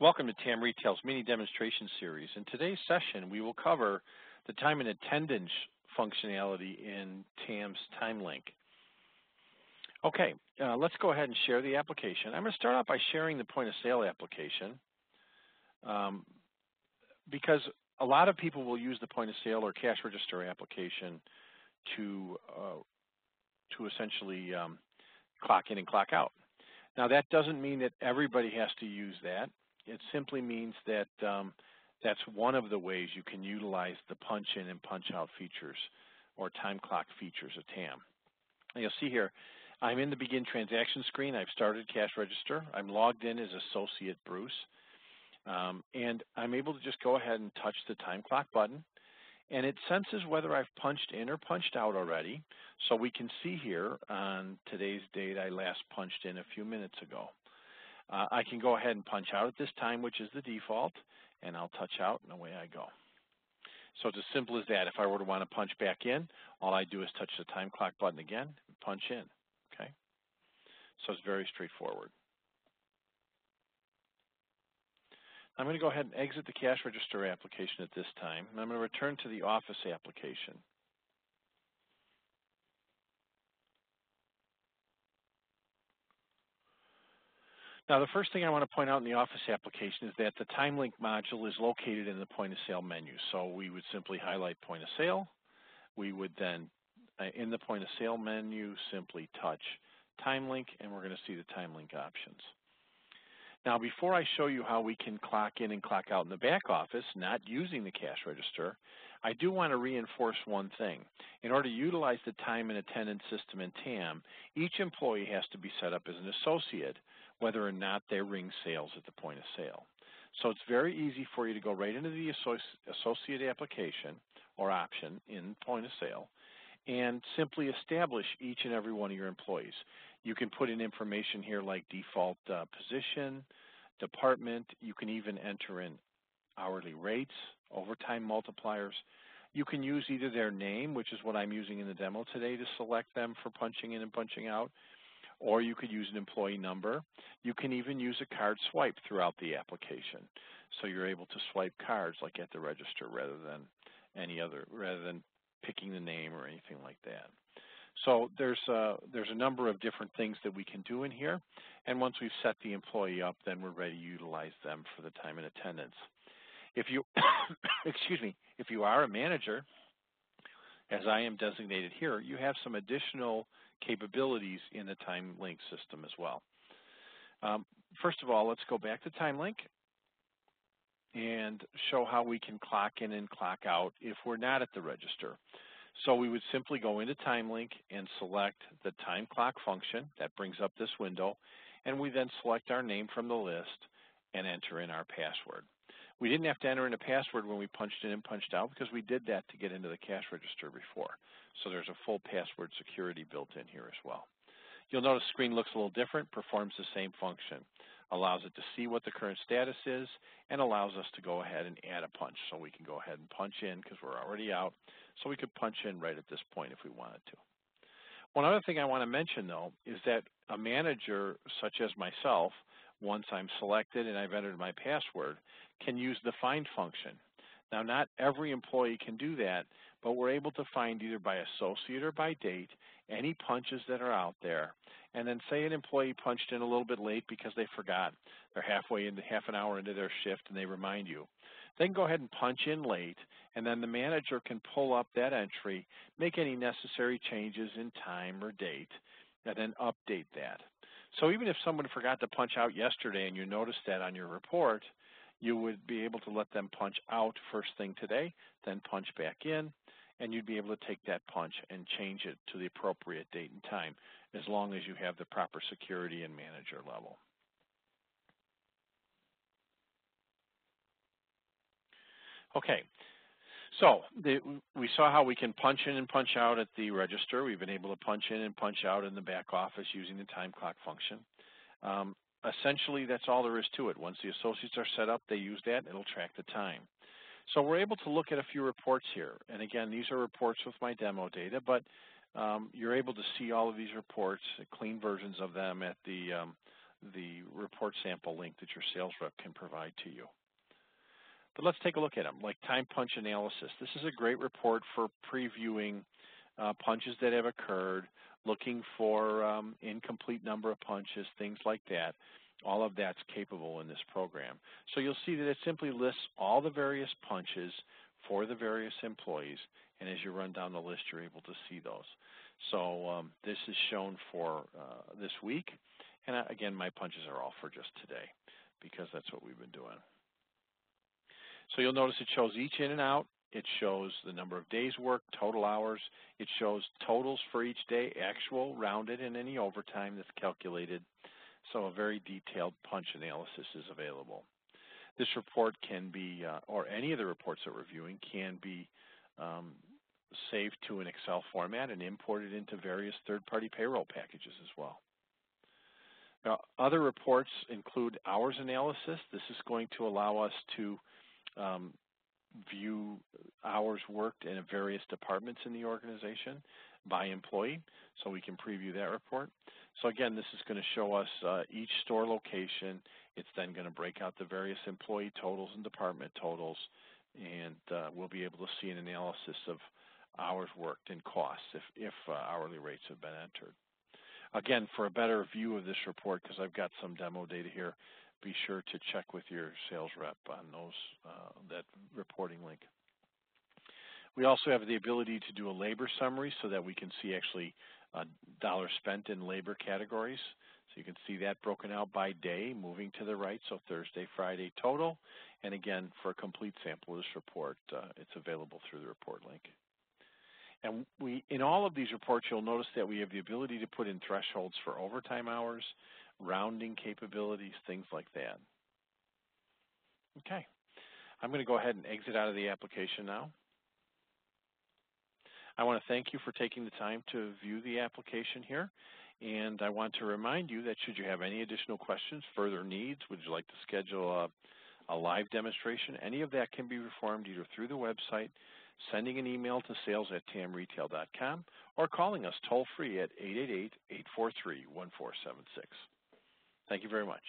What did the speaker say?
Welcome to TAM Retail's mini demonstration series. In today's session, we will cover the time and attendance functionality in TAM's TimeLink. Okay, let's go ahead and share the application. I'm going to start out by sharing the point of sale application because a lot of people will use the point of sale or cash register application to essentially clock in and clock out. Now that doesn't mean that everybody has to use that. It simply means that that's one of the ways you can utilize the punch in and punch out features or time clock features of TAM. And you'll see here, I'm in the begin transaction screen. I've started cash register. I'm logged in as Associate Bruce. And I'm able to just go ahead and touch the time clock button. And it senses whether I've punched in or punched out already. So we can see here on today's date, I last punched in a few minutes ago. I can go ahead and punch out at this time, which is the default, and I'll touch out and away I go. So it's as simple as that. If I were to want to punch back in, all I do is touch the time clock button again and punch in, okay? So it's very straightforward. I'm going to go ahead and exit the cash register application at this time, and I'm going to return to the office application. Now, the first thing I want to point out in the Office application is that the TimeLink module is located in the point of sale menu. So we would simply highlight point of sale. We would then, in the point of sale menu, simply touch TimeLink, and we're going to see the TimeLink options. Now, before I show you how we can clock in and clock out in the back office, not using the cash register, I do want to reinforce one thing. In order to utilize the time and attendance system in TAM, each employee has to be set up as an associate, whether or not they ring sales at the point of sale. So it's very easy for you to go right into the associate application or option in point of sale and simply establish each and every one of your employees. You can put in information here like default position, department. You can even enter in hourly rates, overtime multipliers. You can use either their name, which is what I'm using in the demo today, to select them for punching in and punching out, or you could use an employee number. You can even use a card swipe throughout the application. So you're able to swipe cards like at the register rather than picking the name or anything like that. So there's a number of different things that we can do in here. And once we've set the employee up, then we're ready to utilize them for the time and attendance. If you, excuse me, if you are a manager, as I am designated here, you have some additional capabilities in the TimeLink system as well. First of all, let's go back to TimeLink and show how we can clock in and clock out if we're not at the register. So we would simply go into TimeLink and select the time clock function. That brings up this window. And we then select our name from the list and enter in our password. We didn't have to enter in a password when we punched in and punched out because we did that to get into the cash register before. So there's a full password security built in here as well. You'll notice the screen looks a little different, performs the same function, allows it to see what the current status is, and allows us to go ahead and add a punch. So we can go ahead and punch in because we're already out. So we could punch in right at this point if we wanted to. One other thing I want to mention, though, is that a manager such as myself, once I'm selected and I've entered my password, can use the find function. Now, not every employee can do that, but we're able to find either by associate or by date any punches that are out there. And then say an employee punched in a little bit late because they forgot. They're half an hour into their shift and they remind you. They can go ahead and punch in late, and then the manager can pull up that entry, make any necessary changes in time or date, and then update that. So even if someone forgot to punch out yesterday and you noticed that on your report, you would be able to let them punch out first thing today, then punch back in, and you'd be able to take that punch and change it to the appropriate date and time, as long as you have the proper security and manager level. Okay, so we saw how we can punch in and punch out at the register. We've been able to punch in and punch out in the back office using the time clock function. Essentially, that's all there is to it. Once the associates are set up, they use that, and it'll track the time. So we're able to look at a few reports here. And again, these are reports with my demo data, but you're able to see all of these reports, clean versions of them at the the report sample link that your sales rep can provide to you. But let's take a look at them, like time punch analysis. This is a great report for previewing punches that have occurred, looking for incomplete number of punches, things like that. All of that's capable in this program. So you'll see that it simply lists all the various punches for the various employees, and as you run down the list, you're able to see those. So this is shown for this week, and again, my punches are all for just today because that's what we've been doing. So you'll notice it shows each in and out. It shows the number of days worked, total hours. It shows totals for each day, actual, rounded, and any overtime that's calculated. So a very detailed punch analysis is available. This report can be, or any of the reports that we're viewing, can be saved to an Excel format and imported into various third-party payroll packages as well. Now, other reports include hours analysis. This is going to allow us to view hours worked in various departments in the organization by employee, so we can preview that report. So again, this is going to show us each store location. It's then going to break out the various employee totals and department totals, and we'll be able to see an analysis of hours worked and costs if hourly rates have been entered. Again, for a better view of this report, because I've got some demo data here, be sure to check with your sales rep on those that reporting link. We also have the ability to do a labor summary so that we can see actually dollars spent in labor categories. So you can see that broken out by day, moving to the right, so Thursday, Friday total. And again, for a complete sample of this report, it's available through the report link. And in all of these reports, you'll notice that we have the ability to put in thresholds for overtime hours, rounding capabilities, things like that. Okay, I'm going to go ahead and exit out of the application now. I want to thank you for taking the time to view the application here. And I want to remind you that should you have any additional questions, further needs, would you like to schedule a live demonstration, any of that can be performed either through the website, sending an email to sales@tamretail.com, or calling us toll-free at 888-843-1476. Thank you very much.